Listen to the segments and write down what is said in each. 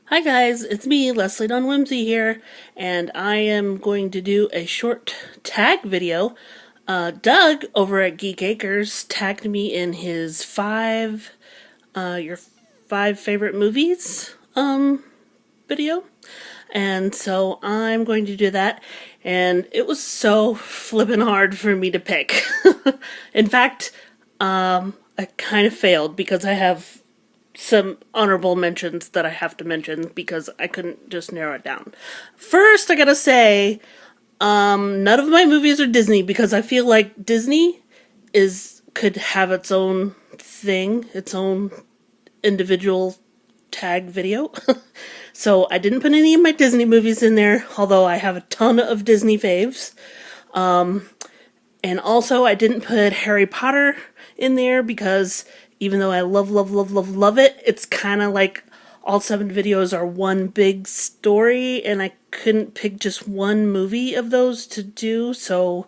Hi guys, it's me, Leslie Dawn Whimsy here, and I am going to do a short tag video. Doug over at Geek Acres tagged me in his your five favorite movies video, and so I'm going to do that. And it was so flippin' hard for me to pick. In fact, I kind of failed because I have some honorable mentions that I have to mention because I couldn't just narrow it down. First, I gotta say, none of my movies are Disney because I feel like Disney could have its own thing, its own individual tag video. So I didn't put any of my Disney movies in there, although I have a ton of Disney faves. And also, I didn't put Harry Potter in there because even though I love it, it's kind of like all 7 videos are one big story, and I couldn't pick just one movie of those to do, so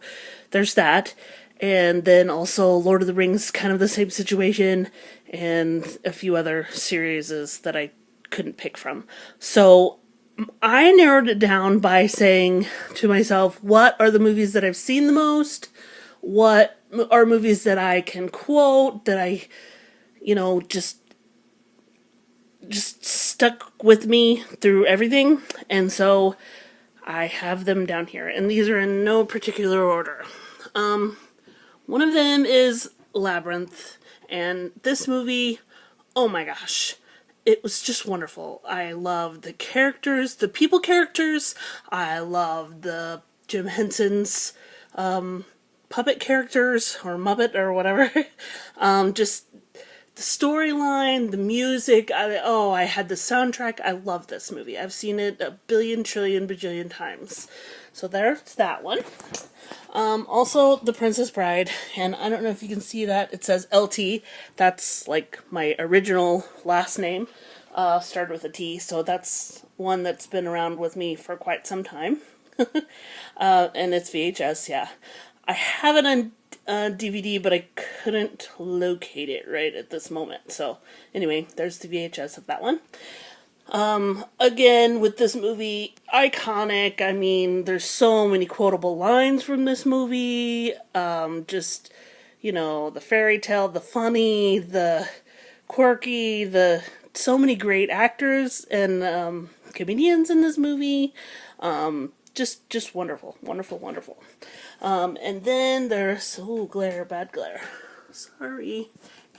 there's that. And then also Lord of the Rings, kind of the same situation, and a few other series that I couldn't pick from. So I narrowed it down by saying to myself, what are the movies that I've seen the most? What are movies that I can quote, that I, just stuck with me through everything? And so I have them down here, and these are in no particular order. One of them is Labyrinth, and this movie, oh my gosh, it was just wonderful. I loved the characters, the people characters. I loved the Jim Henson's puppet characters, or Muppet, or whatever. Just the storyline, the music. I had the soundtrack. I love this movie. I've seen it a billion, trillion, bajillion times. So there's that one. Also, The Princess Bride, and I don't know if you can see that. It says LT. That's like my original last name. Started with a T, so that's one that's been around with me for quite some time. And it's VHS, yeah. I have it on DVD, but I couldn't locate it right at this moment. So anyway, there's the VHS of that one. Again, with this movie, iconic. I mean, there's so many quotable lines from this movie. The fairy tale, the funny, the quirky, so many great actors and comedians in this movie. Just wonderful, wonderful, wonderful. And then there's, bad glare. Sorry.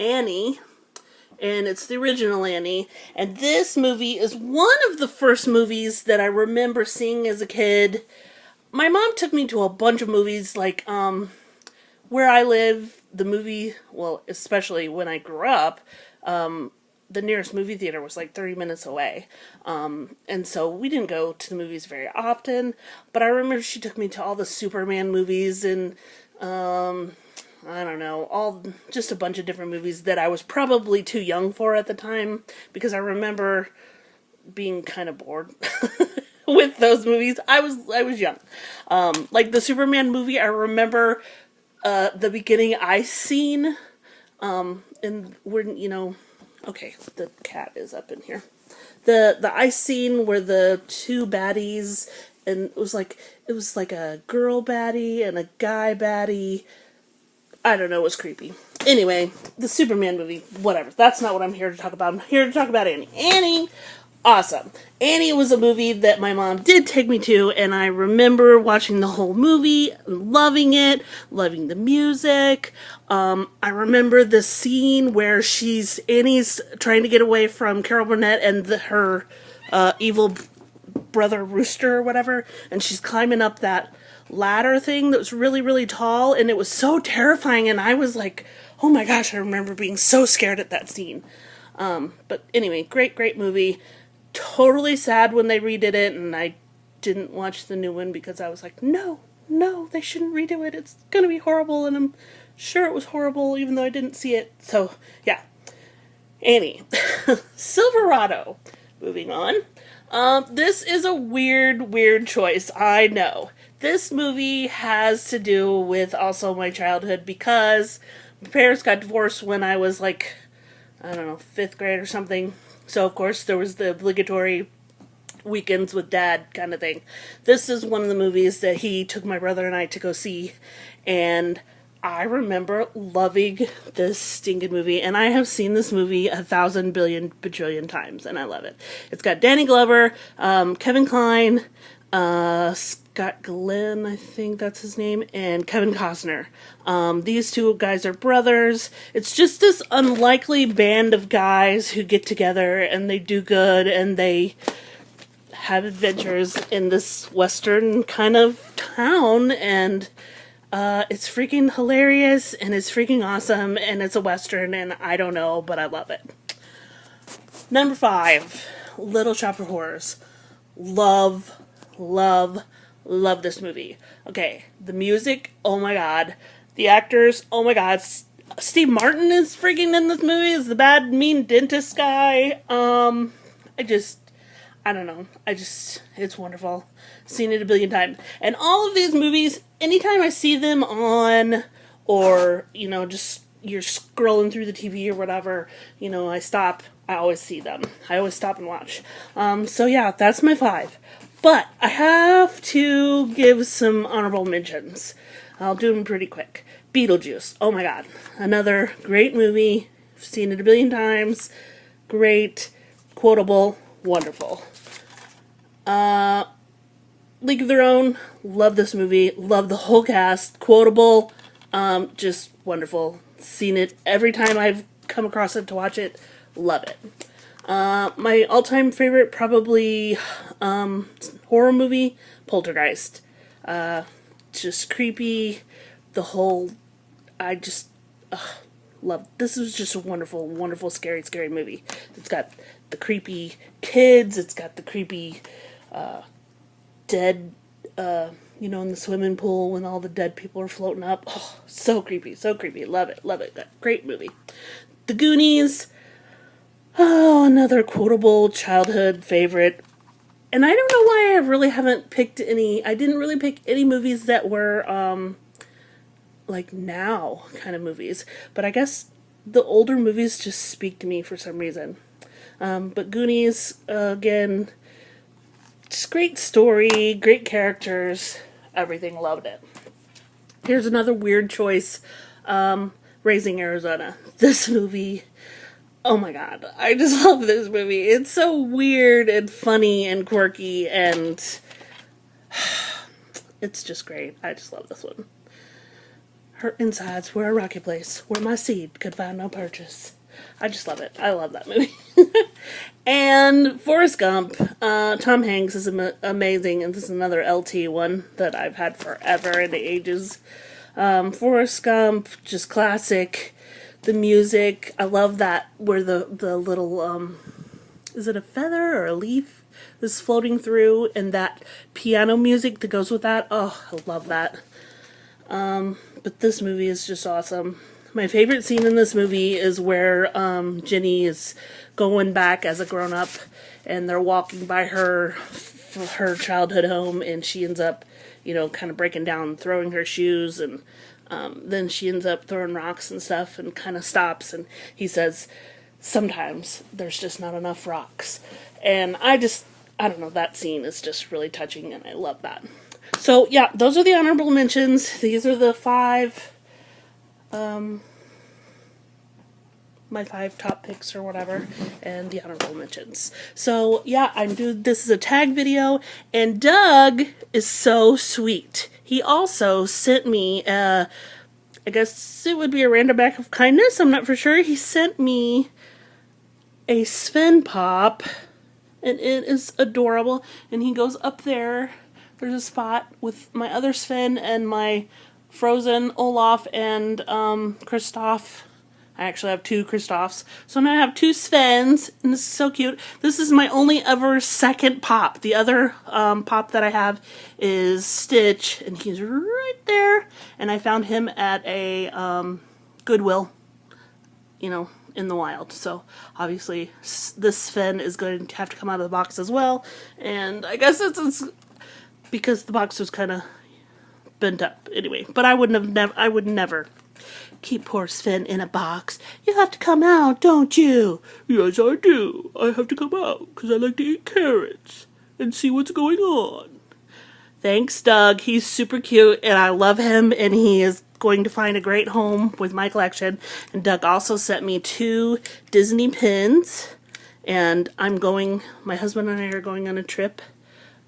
Annie. And it's the original Annie. And this movie is one of the first movies that I remember seeing as a kid. My mom took me to a bunch of movies, like, where I live, the movie, well, especially when I grew up, the nearest movie theater was like 30 minutes away. And so we didn't go to the movies very often, but I remember she took me to all the Superman movies and, I don't know, just a bunch of different movies that I was probably too young for at the time, because I remember being kind of bored with those movies. I was young. Like the Superman movie, I remember, the beginning ice scene, and when, okay, the cat is up in here. The ice scene where the two baddies, and it was like a girl baddie and a guy baddie. I don't know, it was creepy. Anyway, the Superman movie, whatever. That's not what I'm here to talk about. I'm here to talk about Annie. Annie, awesome. Annie was a movie that my mom did take me to, and I remember watching the whole movie, loving it, loving the music. I remember the scene where Annie's trying to get away from Carol Burnett and her evil brother Rooster or whatever, and she's climbing up that ladder thing that was really, really tall, and it was so terrifying, and I was like, oh my gosh, I remember being so scared at that scene. But anyway, great movie. Totally sad when they redid it, and I didn't watch the new one because I was like, no, they shouldn't redo it. It's gonna be horrible, and I'm sure it was horrible even though I didn't see it. So, yeah. Annie. Silverado. Moving on. This is a weird choice, I know. This movie has to do with also my childhood because my parents got divorced when I was like, I don't know, 5th grade or something. So, of course, there was the obligatory weekends with dad kind of thing. This is one of the movies that he took my brother and I to go see, and I remember loving this stinking movie, and I have seen this movie 1,000 billion bajillion times, and I love it. It's got Danny Glover, Kevin Kline, Scott Glenn, I think that's his name, and Kevin Costner. These two guys are brothers. It's just this unlikely band of guys who get together and they do good and they have adventures in this western kind of town, and it's freaking hilarious and it's freaking awesome, and it's a western, and I don't know, but I love it. Number 5, Little Shop of Horrors. Love this movie. Okay, the music, oh my god. The actors, oh my god. Steve Martin is freaking in this movie as the bad, mean dentist guy. I don't know. It's wonderful. Seen it a billion times. And all of these movies, anytime I see them on, or, just you're scrolling through the TV or whatever, I always see them. I always stop and watch. So yeah, that's my 5. But I have to give some honorable mentions. I'll do them pretty quick. Beetlejuice. Oh my god. Another great movie. I've seen it a billion times. Great. Quotable. Wonderful. League of Their Own. Love this movie. Love the whole cast. Quotable. Just wonderful. Seen it every time I've come across it to watch it. Love it. My all-time favorite, probably, horror movie, Poltergeist. Just creepy. The whole, love. This was just a wonderful, wonderful, scary, scary movie. It's got the creepy kids. It's got the creepy, dead, in the swimming pool when all the dead people are floating up. Oh, so creepy, so creepy. Love it, love it. Great movie. The Goonies. Oh, another quotable childhood favorite. And I don't know why I really haven't picked any. I didn't really pick any movies that were, like now kind of movies. But I guess the older movies just speak to me for some reason. But Goonies, again, just great story, great characters, everything, loved it. Here's another weird choice, Raising Arizona. This movie, oh my god, I just love this movie. It's so weird and funny and quirky, and it's just great. I just love this one. Her insides were a rocky place where my seed could find no purchase. I just love it. I love that movie. And Forrest Gump. Tom Hanks is amazing, and this is another LT one that I've had forever in the ages. Forrest Gump, just classic. The music, I love that, where the little, is it a feather or a leaf that's floating through, and that piano music that goes with that. Oh, I love that. But this movie is just awesome. My favorite scene in this movie is where Jenny is going back as a grown-up, and they're walking by her childhood home, and she ends up, kind of breaking down, throwing her shoes, and then she ends up throwing rocks and stuff, and kind of stops, and he says, sometimes there's just not enough rocks. And I don't know, that scene is just really touching, and I love that. So, yeah, those are the honorable mentions. These are the 5, my 5 top picks or whatever, and the honorable mentions. So, yeah, this is a tag video, and Doug is so sweet. He also sent me, I guess it would be a random act of kindness, I'm not for sure. He sent me a Sven Pop, and it is adorable, and he goes up there. There's a spot with my other Sven and my Frozen Olaf and Kristoff. I actually have 2 Kristoffs. So now I have 2 Svens, and this is so cute. This is my only ever second Pop. The other Pop that I have is Stitch, and he's right there. And I found him at a Goodwill, in the wild. So obviously this Sven is going to have to come out of the box as well. And I guess it's because the box was kind of bent up anyway. But I would never Keep poor Sven in a box. You have to come out, don't you? Yes, I do. I have to come out because I like to eat carrots and see what's going on. Thanks, Doug. He's super cute, and I love him, and he is going to find a great home with my collection. And Doug also sent me 2 Disney pins, and my husband and I are going on a trip,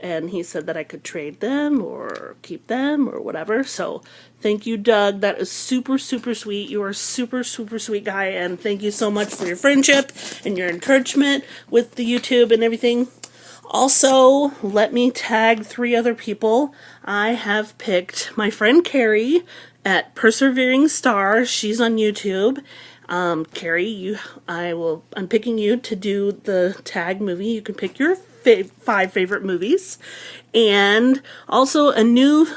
and he said that I could trade them or keep them or whatever. So thank you, Doug. That is super, super sweet. You are a super, super sweet guy, and thank you so much for your friendship and your encouragement with the YouTube and everything. Also, let me tag 3 other people. I have picked my friend Carrie at Persevering Star. She's on YouTube. Carrie, I'm picking you to do the tag movie. You can pick your 5 favorite movies. And also a new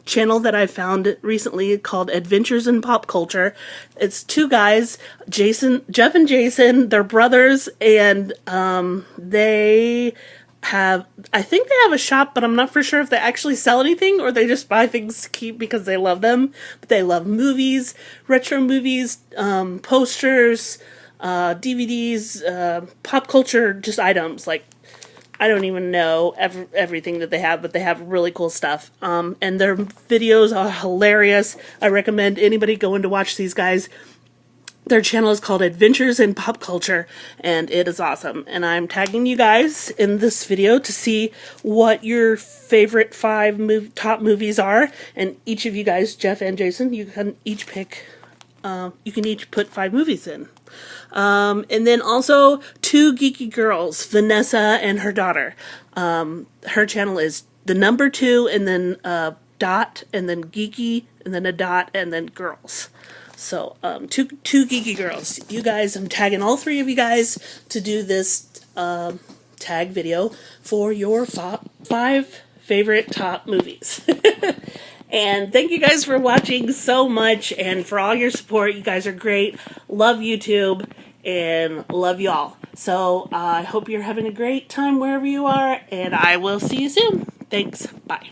channel that I found recently called Adventures in Pop Culture. It's 2 guys, Jeff and Jason. They're brothers, and I think they have a shop, but I'm not for sure if they actually sell anything or they just buy things to keep because they love them. But they love movies, retro movies, posters, DVDs, pop culture, just items. Like, I don't even know everything that they have, but they have really cool stuff. And their videos are hilarious. I recommend anybody going to watch these guys. Their channel is called Adventures in Pop Culture, and it is awesome. And I'm tagging you guys in this video to see what your favorite 5 top movies are. And each of you guys, Jeff and Jason, you can each put 5 movies in. And then also 2 geeky girls, Vanessa and her daughter. Her channel is the number 2 and then dot and then geeky and then a dot and then girls. So, 2 geeky girls. You guys, I'm tagging all 3 of you guys to do this tag video for your 5 favorite top movies. And thank you guys for watching so much and for all your support. You guys are great. Love YouTube and love you all. So I hope you're having a great time wherever you are, and I will see you soon. Thanks. Bye.